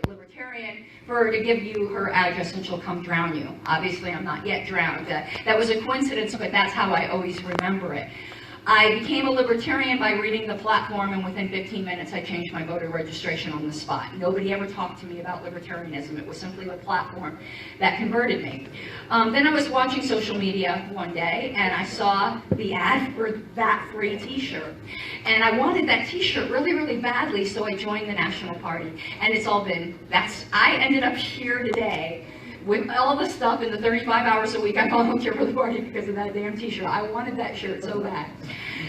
libertarian for her to give you her address and she'll come drown you. Obviously, I'm not yet drowned. That was a coincidence, but that's how I always remember it. I became a libertarian by reading the platform, and within 15 minutes I changed my voter registration on the spot. Nobody ever talked to me about libertarianism. It was simply the platform that converted me. Then I was watching social media one day, and I saw the ad for that free t-shirt. And I wanted that t-shirt really, really badly, so I joined the National Party. And it's all been, I ended up here today with all the stuff in the 35 hours a week I volunteer for the party because of that damn t-shirt. I wanted that shirt so bad.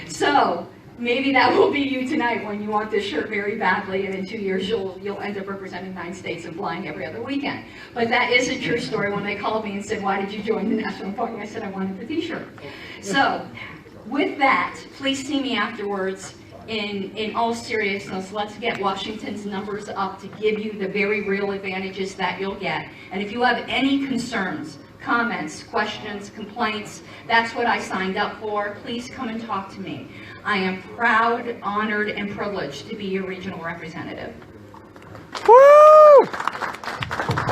So maybe that will be you tonight when you want this shirt very badly, and in 2 years you'll end up representing 9 states and flying every other weekend. But that is a true story. When they called me and said, "Why did you join the National Party?" I said, "I wanted the t-shirt." So with that, please see me afterwards. In all seriousness, let's get Washington's numbers up to give you the very real advantages that you'll get. And if you have any concerns, comments, questions, complaints, that's what I signed up for. Please come and talk to me. I am proud, honored, and privileged to be your regional representative. Woo!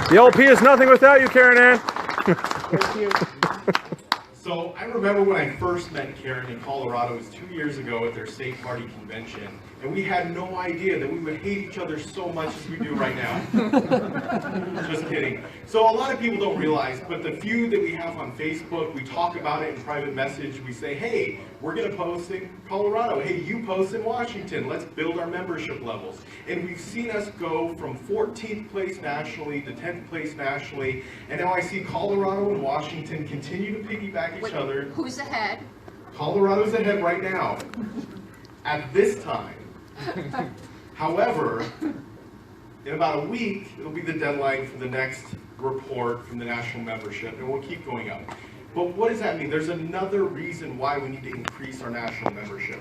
The LP is nothing without you, Caryn Ann. Thank you. So I remember when I first met Caryn in Colorado, it was 2 years ago at their state party convention, and we had no idea that we would hate each other so much as we do right now. Just kidding. So a lot of people don't realize, but the few that we have on Facebook, we talk about it in private message. We say, hey, we're going to post in Colorado. Hey, you post in Washington. Let's build our membership levels. And we've seen us go from 14th place nationally to 10th place nationally. And now I see Colorado and Washington continue to piggyback each other. Who's ahead? Colorado's ahead right now at this time. However, in about a week, it'll be the deadline for the next report from the national membership, and we'll keep going up. But what does that mean? There's another reason why we need to increase our national membership.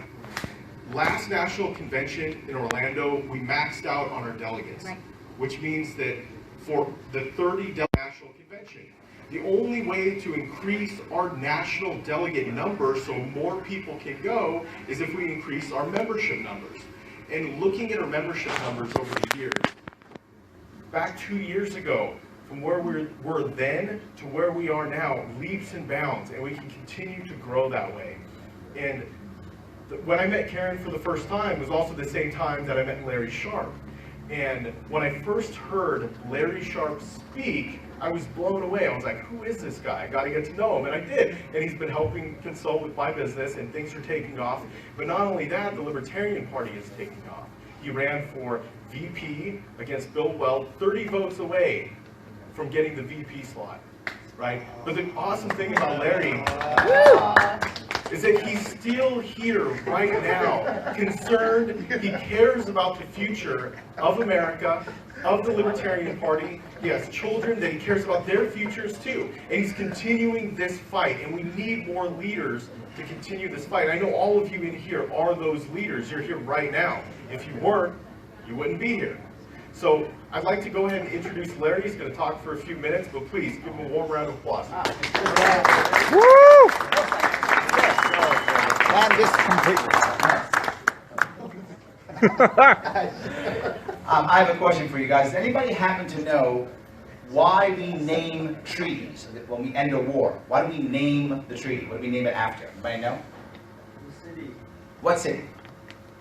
Last national convention in Orlando, we maxed out on our delegates, right, which means that for the 30 national convention, the only way to increase our national delegate number so more people can go is if we increase our membership numbers. And looking at our membership numbers over the years, back 2 years ago, from where we were then to where we are now, leaps and bounds, and we can continue to grow that way. And when I met Caryn for the first time was also the same time that I met Larry Sharpe. And when I first heard Larry Sharpe speak, I was blown away. I was like, who is this guy? I got to get to know him, and I did. And he's been helping consult with my business, and things are taking off. But not only that, the Libertarian Party is taking off. He ran for VP against Bill Weld, 30 votes away from getting the VP slot, right? But the awesome thing about Larry is that he's still here right now, concerned. He cares about the future of America, of the Libertarian Party. He has children that he cares about their futures too. And he's continuing this fight, and we need more leaders to continue this fight. I know all of you in here are those leaders. You're here right now. If you weren't, you wouldn't be here. So I'd like to go ahead and introduce Larry. He's going to talk for a few minutes, but please give him a warm round of applause. Woo! And this completely. I have a question for you guys. Does anybody happen to know why we name treaties when we end a war? Why do we name the treaty? What do we name it after? Anybody know? The city. What city?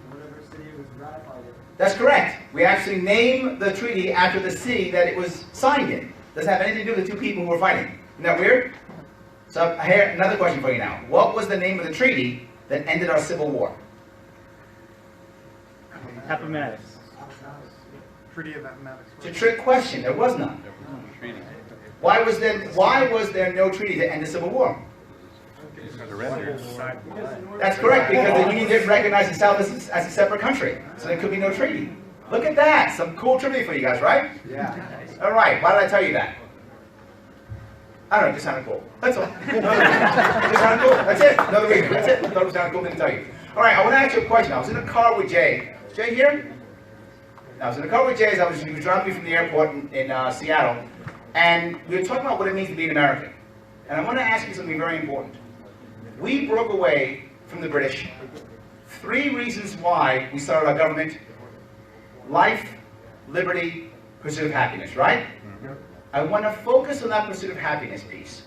Whatever city was ratified it. That's correct. We actually name the treaty after the city that it was signed in. Doesn't have anything to do with the two people who were fighting. Isn't that weird? So here, another question for you now. What was the name of the treaty that ended our Civil War? Appomattox. Treaty of Appomattox. It's a trick question. There was none. Why was there no treaty to end the Civil War? That's correct, because the Union didn't recognize the South as a separate country, so there could be no treaty. Look at that. Some cool trivia for you guys, right? Yeah. All right. Why did I tell you that? I don't know. It just sounded cool. That's all. It just sounded cool. That's it. Another reason. That's it. I thought it sounded cool. Didn't tell you. All right. I want to ask you a question. I was in a car with Jay. Is Jay here? I was in a car with Jay. He was driving me from the airport in Seattle, and we were talking about what it means to be an American. And I want to ask you something very important. We broke away from the British. 3 reasons why we started our government: life, liberty, Pursuit of happiness, right? I want to focus on that pursuit of happiness piece.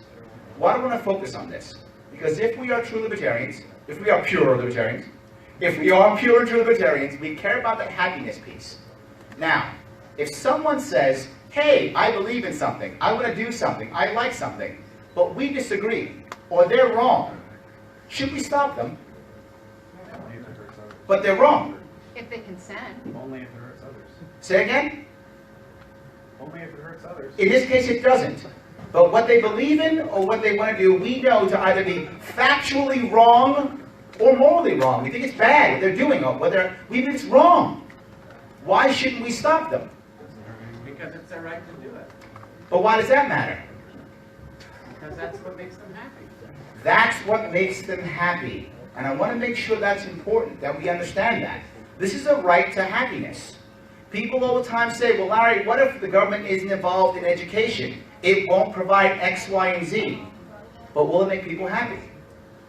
Why do I want to focus on this? Because if we are true libertarians, if we are pure libertarians, if we are pure and true libertarians, we care about that happiness piece. Now, if someone says, hey, I believe in something, I want to do something, I like something, but we disagree, or they're wrong, should we stop them? But they're wrong. If they consent. Only if it hurts others. Say again? Only if it hurts others. In this case, it doesn't. But what they believe in or what they want to do, we know to either be factually wrong or morally wrong. We think it's bad what they're doing, or whether we think it's wrong. Why shouldn't we stop them? Because it's their right to do it. But why does that matter? Because that's what makes them happy. That's what makes them happy. And I want to make sure that's important, that we understand that. This is a right to happiness. People all the time say, well, Larry, what if the government isn't involved in education? It won't provide X, Y, and Z. But will it make people happy?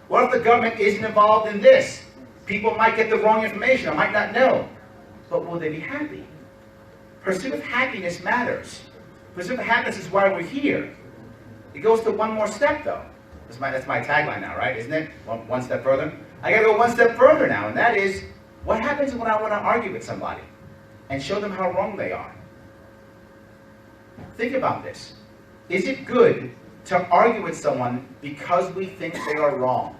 What if the government isn't involved in this? People might get the wrong information, or might not know. But will they be happy? Pursuit of happiness matters. Pursuit of happiness is why we're here. It goes to one more step, though. That's my tagline now, right? Isn't it? One step further. I gotta go one step further now, and that is, what happens when I want to argue with somebody and show them how wrong they are? Think about this. Is it good to argue with someone because we think they are wrong?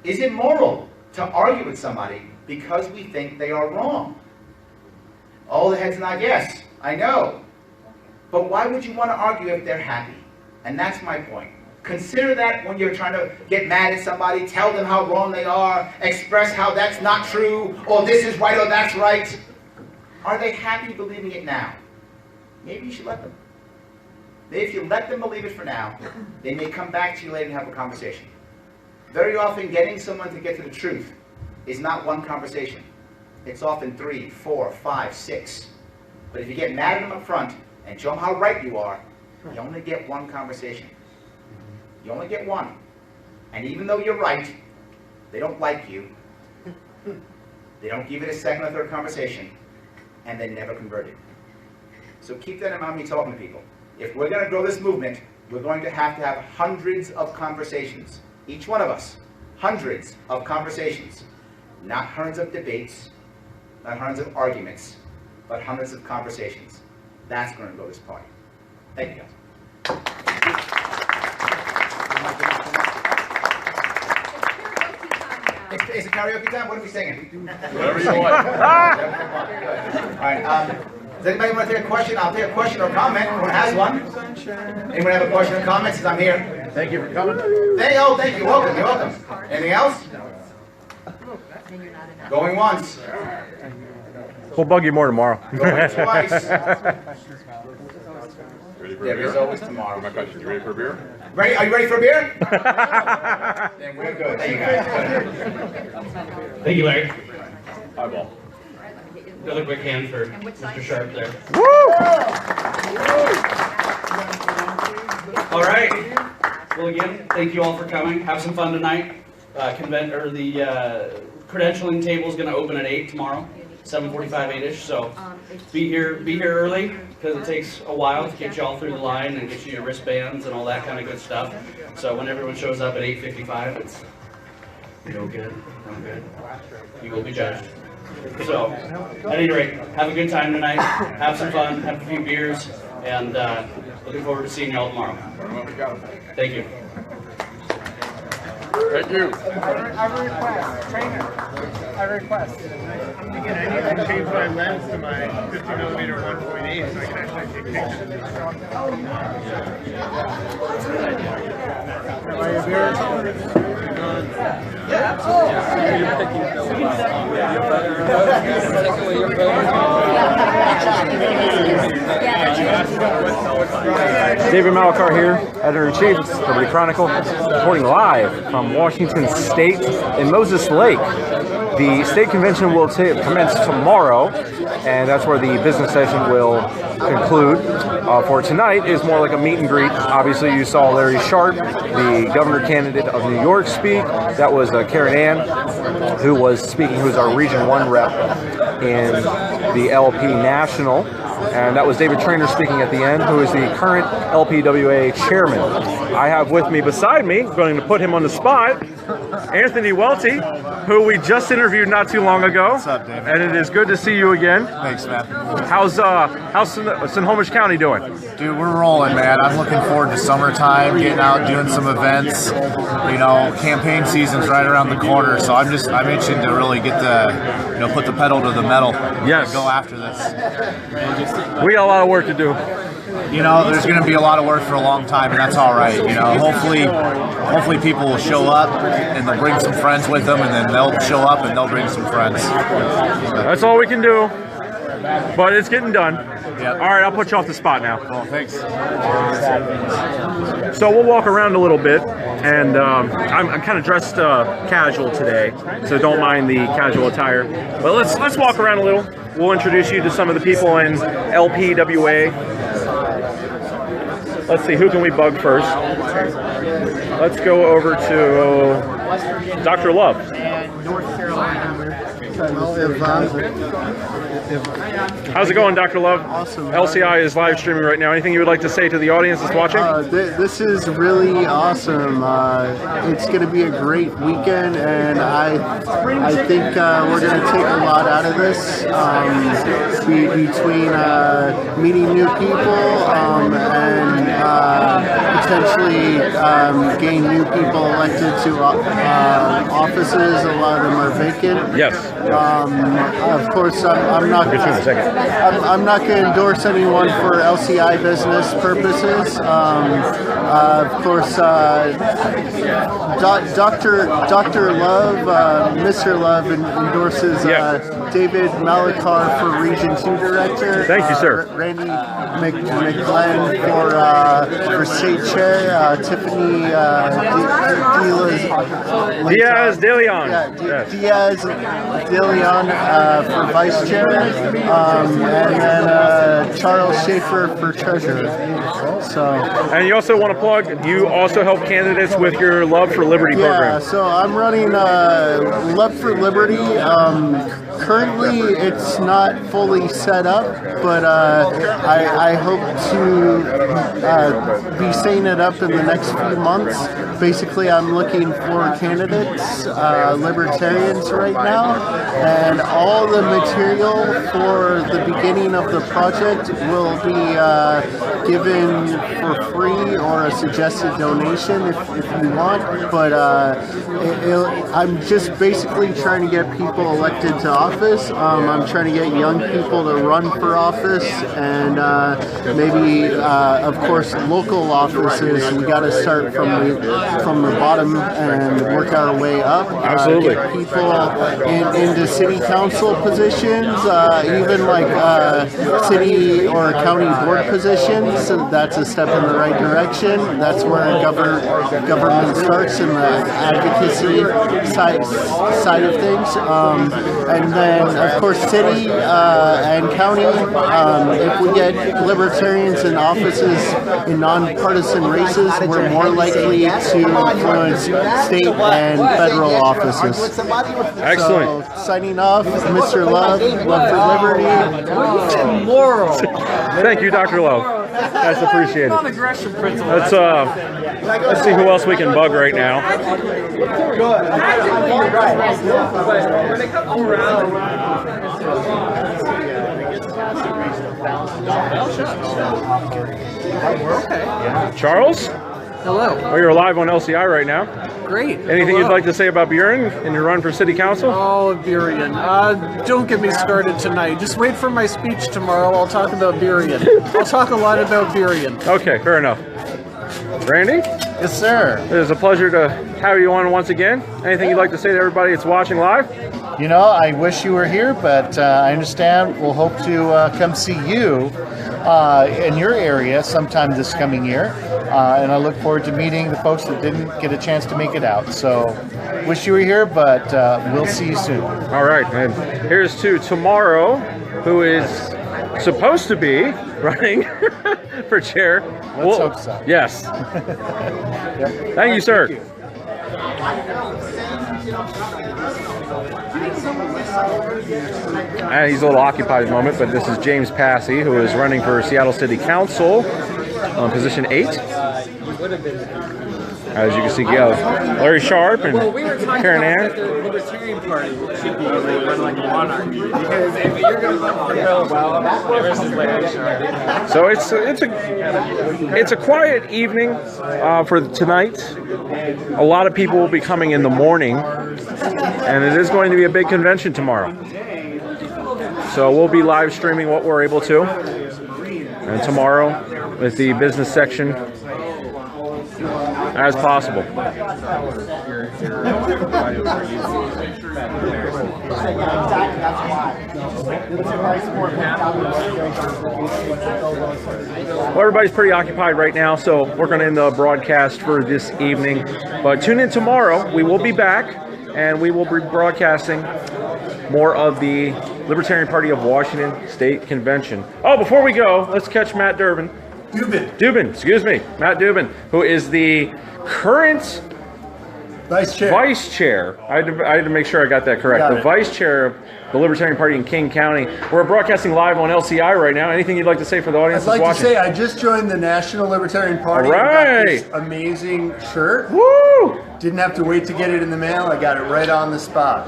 Is it moral to argue with somebody because we think they are wrong? All the heads nod yes, I know. But why would you want to argue if they're happy? And that's my point. Consider that when you're trying to get mad at somebody, tell them how wrong they are, express how that's not true, or this is right or that's right. Are they happy believing it now? Maybe you should let them. Maybe if you let them believe it for now, they may come back to you later and have a conversation. Very often, getting someone to get to the truth is not one conversation. It's often 3, 4, 5, 6. But if you get mad at them up front and show them how right you are, you only get one conversation. You only get one. And even though you're right, they don't like you. They don't give it a second or third conversation, and they never convert it. So keep that in mind when you're talking to people. If we're going to grow this movement, we're going to have hundreds of conversations. Each one of us, hundreds of conversations. Not hundreds of debates, not hundreds of arguments, but hundreds of conversations. That's going to grow this party. Thank you, guys. It's a karaoke time. What are we singing? Whatever you want. All right. Does anybody want to take a question? I'll take a question or comment. Anyone has one? Anyone have a question or comment? Since I'm here. Thank you for coming. Thank you. Welcome. You're welcome. Anything else? Going once. We'll bug you more tomorrow. Going twice. Ready for a There beer? is always tomorrow. My question, you ready for a beer? Ready? Are you ready for a beer? Then we're good. Thank you, guys. Thank you, Larry. Eyeball. Another quick hand for Mr. Sharpe there. All right. Well, again, thank you all for coming. Have some fun tonight. The credentialing table is going to open at 8 tomorrow, 7:45, 8ish. So be here early because it takes a while to get you all through the line and get you your wristbands and all that kind of good stuff. So when everyone shows up at 8:55, it's no good. You will be judged. So, at any rate, have a good time tonight. Have some fun. Have a few beers, and looking forward to seeing you all tomorrow. Thank you. Thank you. I have a request, trainer. I have a request. Again, I need to change my lens to my 50mm 1.8 so I can actually take pictures. David Malachar here, Editor-in-Chief, Liberty Chronicle, reporting live from Washington State in Moses Lake. The state convention will commence tomorrow, and that's where the business session will conclude. For tonight is more like a meet and greet. Obviously, you saw Larry Sharpe, the governor candidate of New York, speak. That was Caryn, who was speaking, who's our Region 1 rep in the LP National. and that was David Traynor speaking at the end, who is the current LPWA chairman. I have with me, beside me, going to put him on the spot, Anthony Welty, who we just interviewed not too long ago. What's up, David? And it is good to see you again. Thanks, man. How's Snohomish County doing? Dude, we're rolling, man. I'm looking forward to summertime, getting out, doing some events. You know, campaign season's right around the corner, so I'm itching to really get put the pedal to the metal. Yes. And go after this. We got a lot of work to do. You know, there's going to be a lot of work for a long time, and that's all right. You know, hopefully people will show up and they'll bring some friends with them, and then they'll show up and they'll bring some friends. That's all we can do. But it's getting done. Yep. All right, I'll put you off the spot now. Well, thanks. So we'll walk around a little bit, and I'm kind of dressed casual today, so don't mind the casual attire. But let's walk around a little. We'll introduce you to some of the people in LPWA. Let's see, who can we bug first? Let's go over to Dr. Love. How's it going, Dr. Love? Awesome. LCI is live streaming right now. Anything you would like to say to the audience that's watching? This is really awesome. It's going to be a great weekend, and I think we're going to take a lot out of this between meeting new people and potentially gain new people elected to offices. A lot of them are vacant. Yes. Of course, I'm not going to endorse anyone for LCI business purposes. Of course, Dr. Love, Mr. Love endorses David Malakar for Region 2 Director. Thank you, sir. Randy McGlenn for State Chair. Tiffany Diaz De Leon. Diaz De Leon for Vice Chair. And then Charles Schaefer for Treasurer. And you also want to plug, you also help candidates with your Love for Liberty program. Yeah, so I'm running Love for Liberty. Currently, it's not fully set up, but I hope to be setting it up in the next few months. Basically, I'm looking for candidates, libertarians right now, and all the material for the beginning of the project will be given for free or a suggested donation if you want. But I'm just basically trying to get people elected to office. I'm trying to get young people to run for office, and maybe, of course, local offices. We got to start from the bottom and work our way up. Absolutely. Get people into city council positions, even like city or county board positions. So that's a step in the right direction. That's where government starts in the advocacy side of things. And then, of course, city and county, if we get libertarians in offices in nonpartisan races, we're more likely to influence state and federal offices. Excellent. So, signing off, Mr. Love, Love for Liberty. Thank you, Dr. Love. That's appreciated. Let's see who else we can bug right now. Charles? Hello. Oh, you're live on LCI right now. Great. Anything you'd like to say about Buren and your run for city council? Oh, Buren. Don't get me started tonight. Just wait for my speech tomorrow. I'll talk about Buren. I'll talk a lot about Buren. Okay, fair enough. Randy? Yes, sir. It is a pleasure to have you on once again. Anything you'd like to say to everybody that's watching live? You know, I wish you were here, but I understand. We'll hope to come see you in your area sometime this coming year. And I look forward to meeting the folks that didn't get a chance to make it out. So, wish you were here, but we'll see you soon. All right, and here's to tomorrow, who is supposed to be running for chair. Let's hope so. Yes. Yep. Thank you, sir. Thank you. And he's a little occupied at the moment, but this is James Passy, who is running for Seattle City Council on position 8. As you can see, Larry Sharpe and Caryn that the Libertarian Party should be run like a monarchy. Because if you're going to vote for Bill, well, versus Larry Sharpe. So it's a quiet evening for tonight. A lot of people will be coming in the morning, and it is going to be a big convention tomorrow. So we'll be live streaming what we're able to, and tomorrow with the business section as possible. Well, everybody's pretty occupied right now, so we're going to end the broadcast for this evening. But tune in tomorrow. We will be back, and we will be broadcasting more of the Libertarian Party of Washington State Convention. Oh, before we go, let's catch Matt Dubin, Matt Dubin, who is the current Vice Chair. I had to make sure I got that correct. The Vice Chair of the Libertarian Party in King County. We're broadcasting live on LCI right now. Anything you'd like to say for the audience that's watching? I'd like to say I just joined the National Libertarian Party. All right. And got this amazing shirt. Woo! Didn't have to wait to get it in the mail. I got it right on the spot.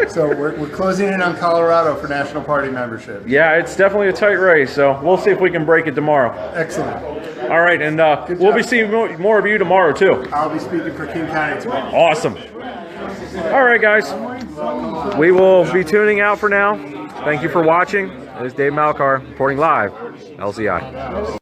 So we're closing in on Colorado for National Party membership. Yeah, it's definitely a tight race, so we'll see if we can break it tomorrow. Excellent. All right, and we'll be seeing more of you tomorrow, too. I'll be speaking for King County tomorrow. Awesome. All right, guys. We will be tuning out for now. Thank you for watching. This is Dave Malcar reporting live, LCI.